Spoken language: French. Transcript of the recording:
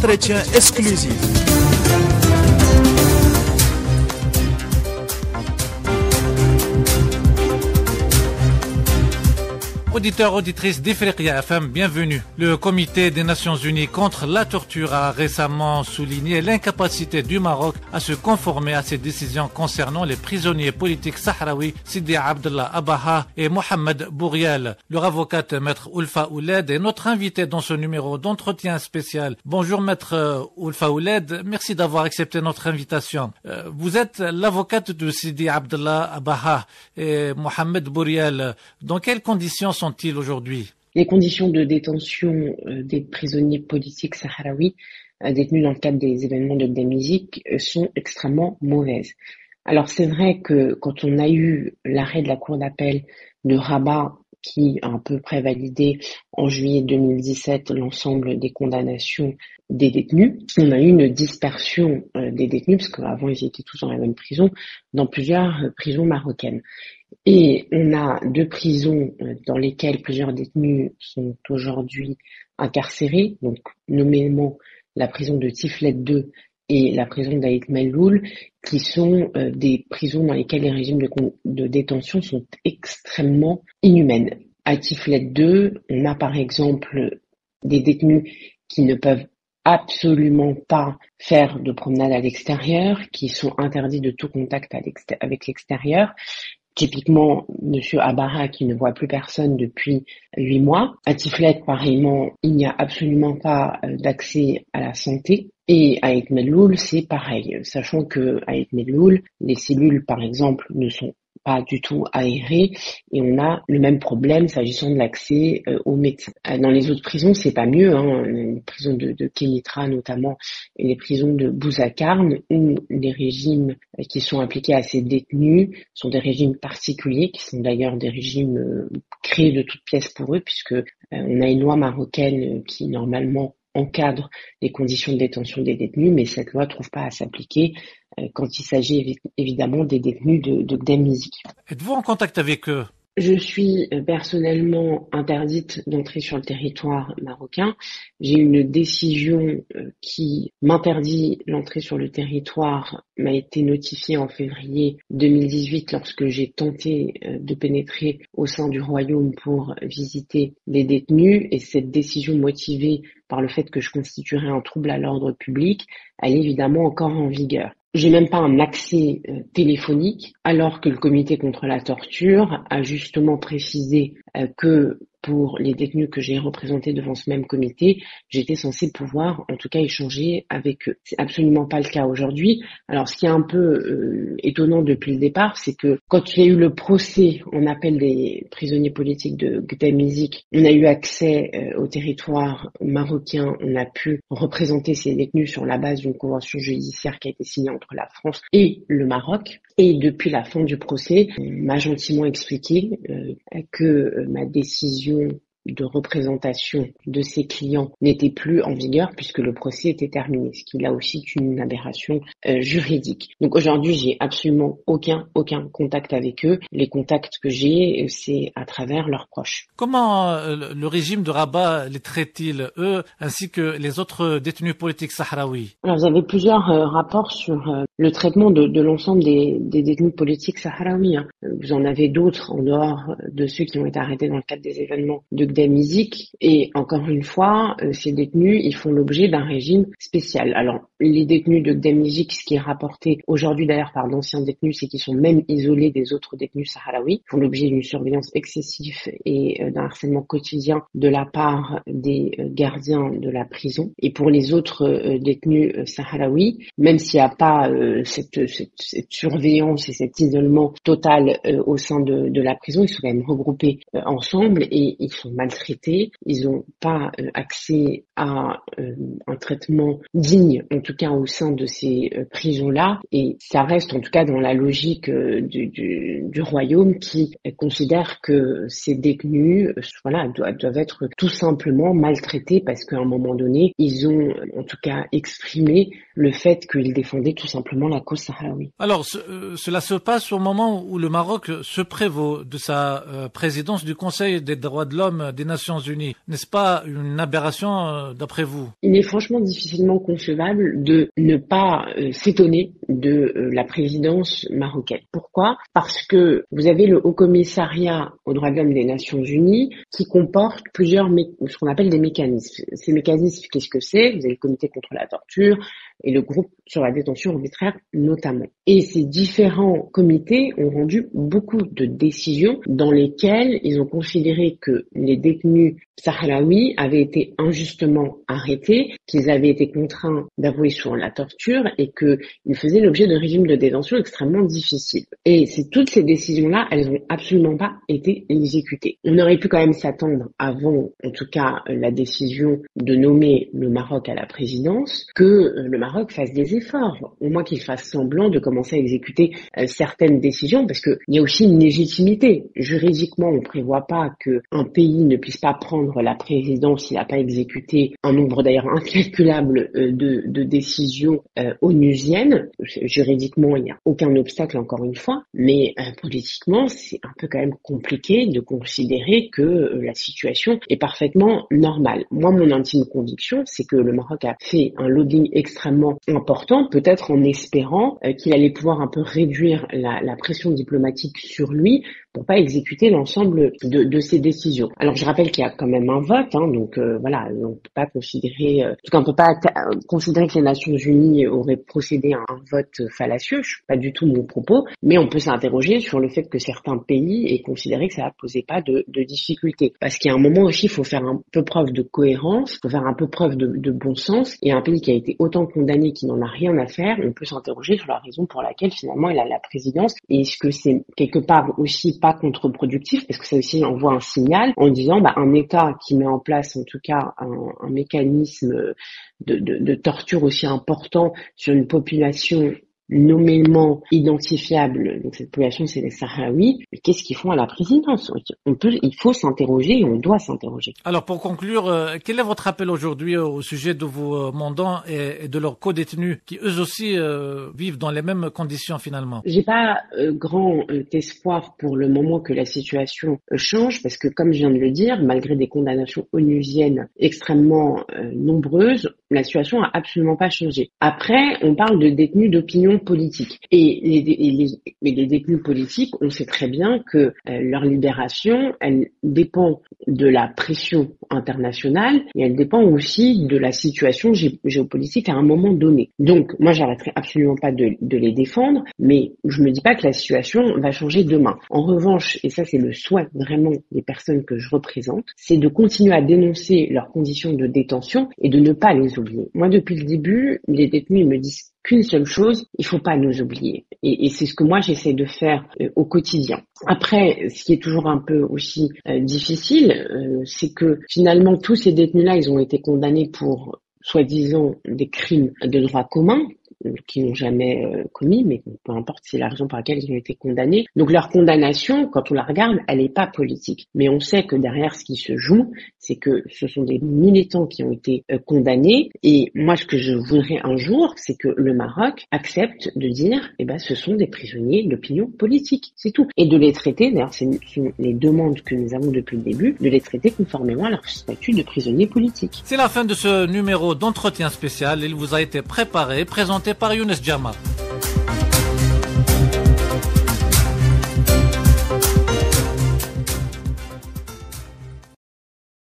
entretien exclusif. Auditeurs, auditrices d'Ifriqiya FM, bienvenue. Le Comité des Nations Unies contre la torture a récemment souligné l'incapacité du Maroc à se conformer à ses décisions concernant les prisonniers politiques sahraouis Sidi Abdallah Abaha et Mohamed Bouriel. Leur avocate, Maître Oulfa Ouled, est notre invité dans ce numéro d'entretien spécial. Bonjour Maître Oulfa Ouled, merci d'avoir accepté notre invitation. Vous êtes l'avocate de Sidi Abdallah Abaha et Mohamed Bouriel. Dans quelles conditions sont-ils aujourd'hui? Les conditions de détention des prisonniers politiques sahraouis détenus dans le cadre des événements de Gdemizig sont extrêmement mauvaises. Alors c'est vrai que quand on a eu l'arrêt de la Cour d'appel de Rabat qui a à peu près validé en juillet 2017 l'ensemble des condamnations des détenus, on a eu une dispersion des détenus, parce qu'avant ils étaient tous dans la même prison, dans plusieurs prisons marocaines. Et on a deux prisons dans lesquelles plusieurs détenus sont aujourd'hui incarcérés, donc nommément la prison de Tiflet 2 et la prison d'Aït Melloul, qui sont des prisons dans lesquelles les régimes de détention sont extrêmement inhumaines. À Tiflet 2, on a par exemple des détenus qui ne peuvent absolument pas faire de promenade à l'extérieur, qui sont interdits de tout contact avec l'extérieur. Typiquement, Monsieur Abaha qui ne voit plus personne depuis 8 mois. À Tiflet, pareillement, il n'y a absolument pas d'accès à la santé. Et à Aït Melloul, c'est pareil, sachant que à Aït Melloul, les cellules, par exemple, ne sont pas du tout aérées et on a le même problème s'agissant de l'accès aux médecins. Dans les autres prisons, c'est pas mieux, les prisons de Kénitra notamment et les prisons de Bouzakarn, où les régimes qui sont appliqués à ces détenus sont des régimes particuliers, qui sont d'ailleurs des régimes créés de toutes pièces pour eux, puisque on a une loi marocaine qui normalement encadre les conditions de détention des détenus, mais cette loi ne trouve pas à s'appliquer quand il s'agit évidemment des détenus de Gdemizig. Êtes-vous en contact avec eux? Je suis personnellement interdite d'entrer sur le territoire marocain. J'ai une décision qui m'interdit l'entrée sur le territoire, m'a été notifiée en février 2018 lorsque j'ai tenté de pénétrer au sein du royaume pour visiter les détenus, et cette décision motivée par le fait que je constituerais un trouble à l'ordre public, elle est évidemment encore en vigueur. J'ai même pas un accès téléphonique, alors que le comité contre la torture a justement précisé que pour les détenus que j'ai représentés devant ce même comité, j'étais censée pouvoir en tout cas échanger avec eux. C'est absolument pas le cas aujourd'hui. Alors ce qui est un peu étonnant depuis le départ, c'est que quand il y a eu le procès en appel des prisonniers politiques de Gdemizig, on a eu accès au territoire marocain, on a pu représenter ces détenus sur la base d'une convention judiciaire qui a été signée entre la France et le Maroc. Et depuis la fin du procès, on m'a gentiment expliqué que ma décision de représentation de ses clients n'était plus en vigueur puisque le procès était terminé, ce qui là aussi est une aberration juridique. Donc aujourd'hui, j'ai absolument aucun contact avec eux. Les contacts que j'ai, c'est à travers leurs proches. Comment le régime de Rabat les traite-t-il, eux, ainsi que les autres détenus politiques sahraouis? Alors vous avez plusieurs rapports sur le traitement de l'ensemble des détenus politiques sahraouis. Vous en avez d'autres en dehors de ceux qui ont été arrêtés dans le cadre des événements de Gdemizig, et encore une fois, ces détenus, ils font l'objet d'un régime spécial. Alors, les détenus de Gdemizig, ce qui est rapporté aujourd'hui d'ailleurs par d'anciens détenus, c'est qu'ils sont même isolés des autres détenus sahraouis, font l'objet d'une surveillance excessive et d'un harcèlement quotidien de la part des gardiens de la prison. Et pour les autres détenus sahraouis, même s'il n'y a pas cette surveillance et cet isolement total au sein de la prison, ils sont quand même regroupés ensemble et ils sont maltraités, ils n'ont pas accès à un traitement digne, en tout cas au sein de ces prisons-là, et ça reste en tout cas dans la logique du royaume qui considère que ces détenus doivent être tout simplement maltraités parce qu'à un moment donné, ils ont en tout cas exprimé le fait qu'ils défendaient tout simplement la cause sahraoui. Alors, cela se passe au moment où le Maroc se prévaut de sa présidence du Conseil des droits de l'homme des Nations Unies. N'est-ce pas une aberration d'après vous? Il est franchement difficilement concevable de ne pas s'étonner de la présidence marocaine. Pourquoi? Parce que vous avez le Haut Commissariat aux droits de l'homme des Nations Unies qui comporte plusieurs, ce qu'on appelle des mécanismes. Ces mécanismes, qu'est-ce que c'est? Vous avez le comité contre la torture et le groupe sur la détention arbitraire notamment. Et ces différents comités ont rendu beaucoup de décisions dans lesquelles ils ont considéré que les détenus sahraouis avaient été injustement arrêtés, qu'ils avaient été contraints d'avouer sur la torture et qu'ils faisaient l'objet de régimes de détention extrêmement difficiles. Et toutes ces décisions-là, elles n'ont absolument pas été exécutées. On aurait pu quand même s'attendre avant, en tout cas, la décision de nommer le Maroc à la présidence, que le Maroc fasse des efforts, au moins qu'il fasse semblant de commencer à exécuter certaines décisions, parce qu'il y a aussi une légitimité. Juridiquement, on ne prévoit pas qu'un pays ne puisse pas prendre la présidence s'il n'a pas exécuté un nombre d'ailleurs incalculable de décisions onusiennes. Juridiquement, il n'y a aucun obstacle encore une fois, mais politiquement, c'est un peu quand même compliqué de considérer que la situation est parfaitement normale. Moi, mon intime conviction, c'est que le Maroc a fait un lobbying extrêmement important, peut-être en espérant qu'il allait pouvoir un peu réduire la pression diplomatique sur lui pour pas exécuter l'ensemble de ses décisions. Alors je rappelle qu'il y a quand même un vote, donc voilà, on peut pas considérer, en tout cas on peut pas considérer que les Nations Unies auraient procédé à un vote fallacieux. Je suis pas du tout mon propos, mais on peut s'interroger sur le fait que certains pays aient considéré que ça ne posait pas de difficultés. Parce qu'il y a un moment aussi, il faut faire un peu preuve de cohérence, il faut faire un peu preuve de bon sens. Et un pays qui a été autant condamné, qui n'en a rien à faire, on peut s'interroger sur la raison pour laquelle finalement il a la présidence. Et est-ce que c'est quelque part aussi pas contre-productif, parce que ça aussi envoie un signal en disant un État qui met en place en tout cas un mécanisme de torture aussi important sur une population nommément identifiable, donc cette population c'est les Sahraouis, mais qu'est-ce qu'ils font à la présidence? Il faut s'interroger et on doit s'interroger. Alors pour conclure, quel est votre appel aujourd'hui au sujet de vos mandants et de leurs co-détenus qui eux aussi vivent dans les mêmes conditions finalement? J'ai pas grand espoir pour le moment que la situation change, parce que comme je viens de le dire, malgré des condamnations onusiennes extrêmement nombreuses, la situation a absolument pas changé. Après, on parle de détenus d'opinion politique. Et les détenus politiques, on sait très bien que leur libération, elle dépend de la pression internationale et elle dépend aussi de la situation géopolitique à un moment donné. Donc, moi, j'arrêterai absolument pas de les défendre, mais je me dis pas que la situation va changer demain. En revanche, et ça c'est le souhait vraiment des personnes que je représente, c'est de continuer à dénoncer leurs conditions de détention et de ne pas les oublier. Moi, depuis le début, les détenus me disent qu'une seule chose, il faut pas nous oublier. Et c'est ce que moi j'essaie de faire au quotidien. Après, ce qui est toujours un peu aussi difficile, c'est que finalement tous ces détenus-là, ils ont été condamnés pour soi-disant des crimes de droit commun, qui n'ont jamais commis, mais peu importe, c'est la raison pour laquelle ils ont été condamnés. Donc leur condamnation, quand on la regarde, elle n'est pas politique. Mais on sait que derrière ce qui se joue, c'est que ce sont des militants qui ont été condamnés. Et moi, ce que je voudrais un jour, c'est que le Maroc accepte de dire, ce sont des prisonniers d'opinion politique, c'est tout. Et de les traiter, d'ailleurs, ce sont les demandes que nous avons depuis le début, de les traiter conformément à leur statut de prisonniers politiques. C'est la fin de ce numéro d'entretien spécial. Il vous a été préparé, présenté par Younes Djama.